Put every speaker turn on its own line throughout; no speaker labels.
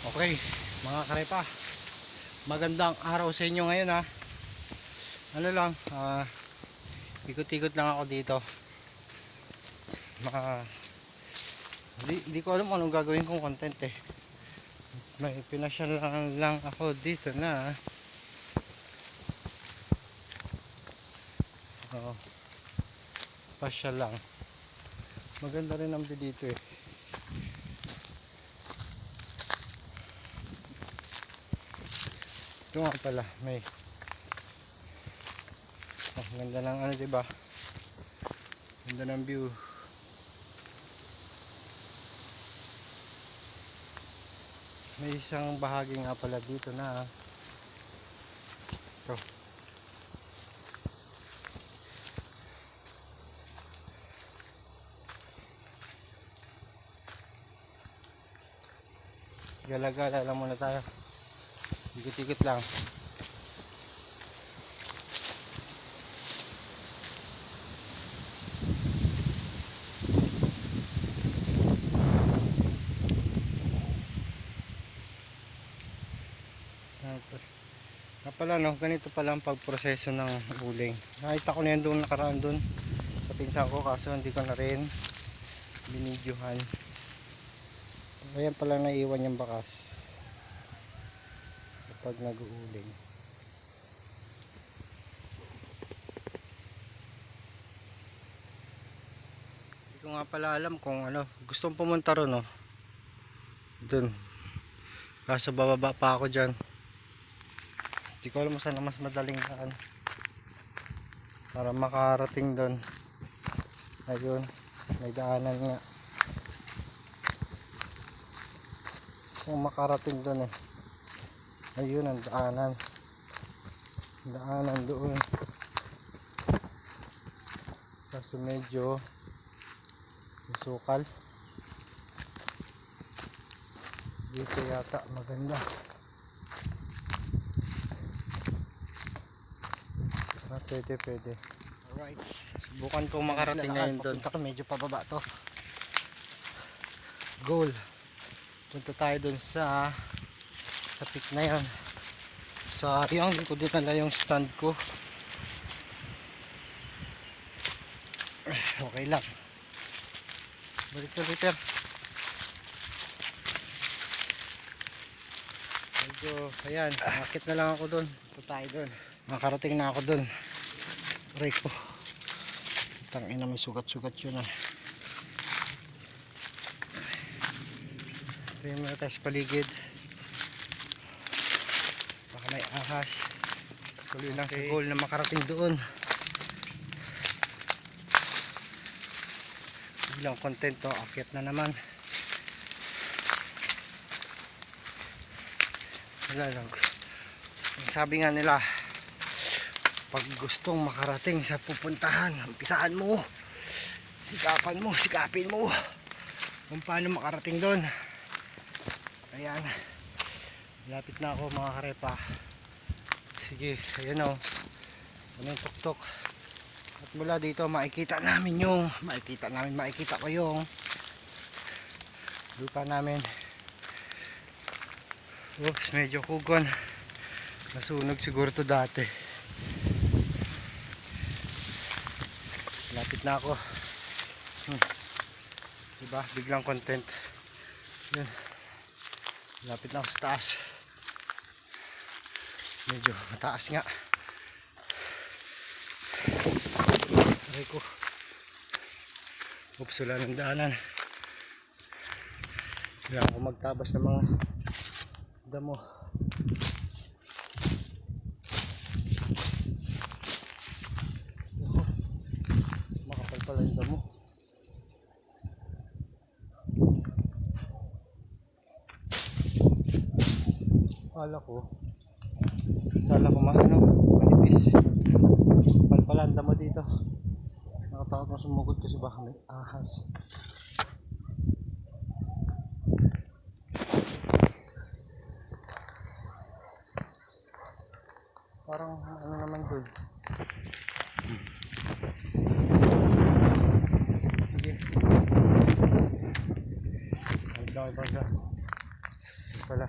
Okay, mga karepa, magandang araw sa inyo ngayon ha. Ano lang, ikot-ikot lang ako dito. Di ko alam anong gagawin kong content eh. May pinasyal lang ako dito na pasyal lang. Maganda rin ang view dito eh. Ito nga pala, may ganda ng ano, diba? Ganda ng view. May isang bahagi nga pala dito na ito. Gala-gala lang muna tayo. Ikot-ikot lang. Pala no, ganito pala ang pagproseso ng uling. Nakita ko na yan doon, nakaraan doon sa pinsan ko, kaso hindi ko na rin binidyohan. Ayan pala naiwan yung bakas kapag nag-uuling. Hindi ko nga pala alam kung ano, gustong pumunta ron no, doon, kaso bababa pa ako dyan. Hindi ko alam saan ang mas madaling daan para makarating doon. Ayun, may daanan nga. Kung makarating doon eh. Ayun ang daanan. Daanan doon. Kasi medyo masukal. Dito yata maganda. Pwede. Alright. Subukan kong makarating ngayon doon. Medyo pababa to. Goal. Punta tayo doon sa peak na yan. Sayang, hindi ko dinala yung stand ko. Okay lang. Balik. Medyo, ayan. Akit na lang ako doon. Punta tayo doon. Makarating na ako doon. Aray ko. Tangina, may sugat-sugat yun ah. Ito yung mga tayo sa paligid. Baka may ahas. Tuloy lang sa goal na makarating doon. Biglang content to. Akyat na naman. Wala lang. Sabi nga nila, pag gustong makarating sa pupuntahan, umpisaan mo, sikapin mo kung paano makarating doon. Ayan, lapit na ako mga karepa. Sige, ayan o, ano yung tuktok. At mula dito makikita ko yung lupa namin. Oops, medyo kugon, nasunog siguro to dati. Lapit na ako. Diba? Biglang content. Yun. Lapit na ako sa taas. Medyo mataas nga. Aray ko. Oops, wala ng daanan. Kailangan ko magtabas ng mga damo. Palanda mo. Kala ko manipis. Palanda mo dito. Nakatakot mo sumugod kasi baka may ahas. Parang ano naman doon. Sige. Ang dami pa siya. pala.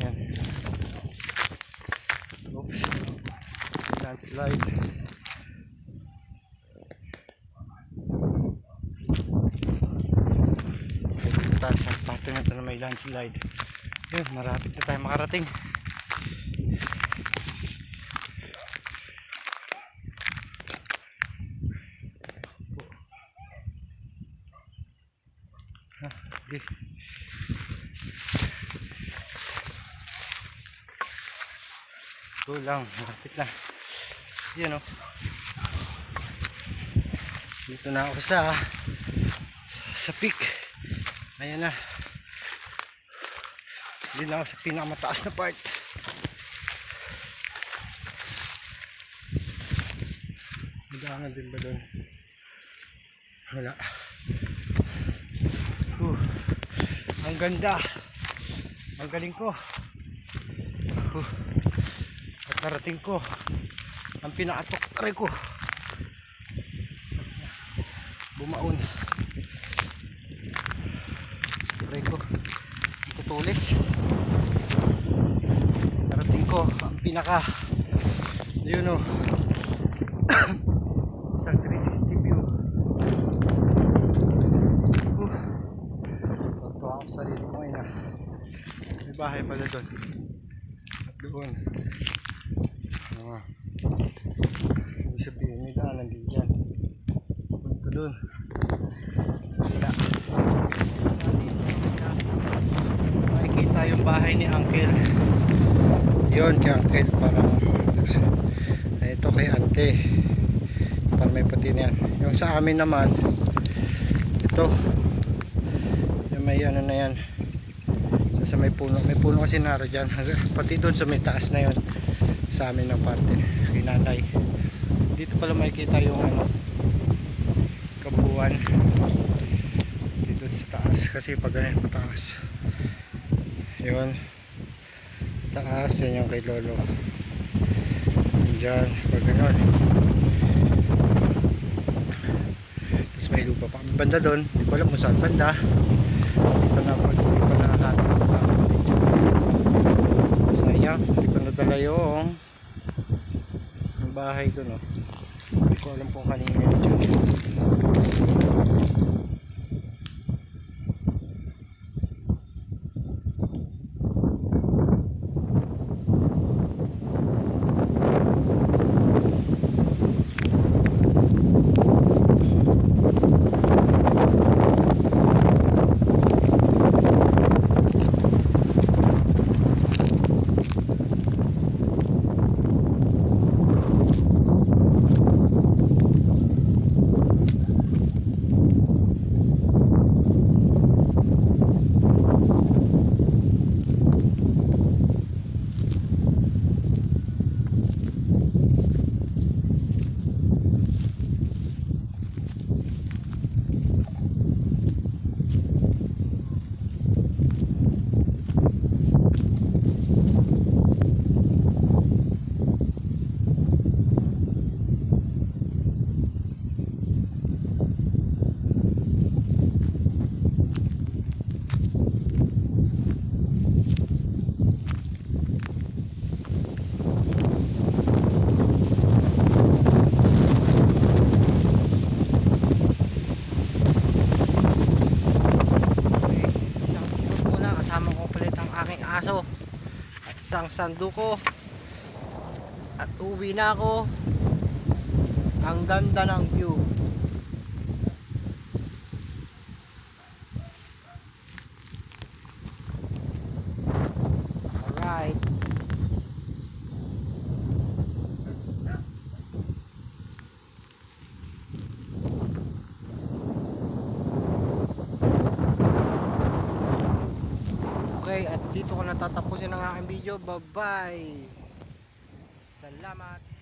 Yan. Oops. Landslide. Dito tayo sa pato na ito na may landslide. Yun, marapit na tayo makarating. Okay. Kulang, malapit na. Yan o. Dito na ako sa peak. Ayan na. Hindi na ako sa pinakamataas na part. Madaan din ba doon? Wala. Ang ganda. Ang galing ko. At narating ko ang pinakatok aray ko. Bumaon. Aray ko. Tutulis. Narating ko ang pinaka yun o. Isang 360 view. Totoo ako sa sarili ko ngayon. May bahay pala doon. At doon. Ibig sabihin may daanan din dyan. Punto doon. Wala. Makikita yung bahay ni Uncle. Yun kay Uncle. Parang ito kay Ante. Parang may puti na yan. Yung sa amin naman ito yung may ano na yan sa may puno kasi nara dyan pati doon sa may taas na yun sa amin ng parte kay nanay. Dito pala makikita yung ano kabuuan dito sa taas kasi pag ganyan pataas yun taas yan yung kay lolo dyan pag ganyan. Tapos may lupa pa banda doon, hindi ko alam kung saan banda. Hindi pa nahatin sayang, hindi ko nadala yung bahay doon. Hindi ko alam kung kanina yun. Aso at isang sanduko at uwi na ako. Ang ganda ng view. Alright. Okay, at dito ko natatapusin ang aking video. Bye bye. Salamat.